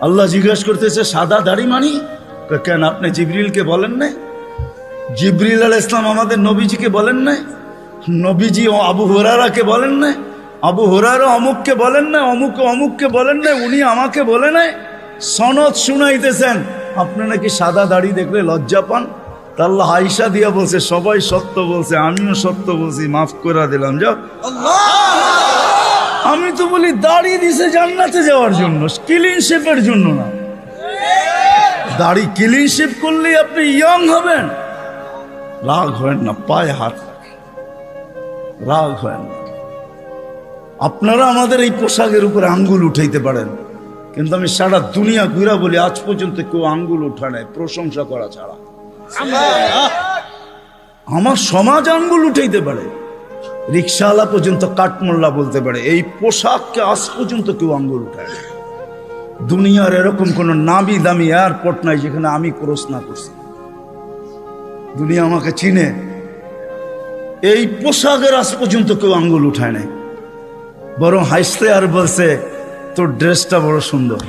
আল্লাহ জিজ্ঞাসা করতেছে সাদা দাড়ি মানি? কেন আপনি জিবরিলকে বলেন নাই? জিবরিল আলাইহিস সালাম আমাদের নবীজিকে বলেন নাই? নবীজি ও আবু হুরায়রাকে বলেন নাই? আবু হুরায়রা অমুককে বলেন না, অমুককে বলেন না, উনি আমাকে বলে নাই। সনদ শুনাইতেছেন আপনি নাকি সাদা দাড়ি দেখলে লজ্জা পান। তা আল্লাহ আয়েশা দিয়া বলছে সবাই সত্য বলছে, আমিও সত্য বলছি, মাফ করে দিলাম। যাও। আমি তো বলি দাড়ি দিছে জান্নাতে যাওয়ার জন্য, ক্লিন শেপের জন্য না। দাড়ি ক্লিন শেপ করলেই আপনি ইয়ং হবেন। রাগ হয় না, পায়ে হাত রাগ হয় না। আপনারা আমাদের এই পোশাকের উপরে আঙ্গুল উঠাইতে পারেন, কিন্তু আমি সারা দুনিয়া ঘুরা বলি আজ পর্যন্ত কেউ আঙ্গুল উঠায় নাই প্রশংসা করা ছাড়া। আমার সমাজ আঙ্গুল উঠাইতে পারে, রিক্সাওয়ালা পর্যন্ত কাঠমোল্লা বলতে পারে, এই পোশাককে আজ পর্যন্ত কেউ আঙ্গুল উঠায় না। দুনিয়ার এরকম কোন নামি দামি এয়ারপোর্ট নাই যেখানে আমি ক্রস না করছি। দুনিয়া আমাকে চিনে, এই পোশাকের আজ পর্যন্ত কেউ আঙ্গুল উঠায় নাই। বরং হাসতে আর বলছে তোর ড্রেসটা বড় সুন্দর।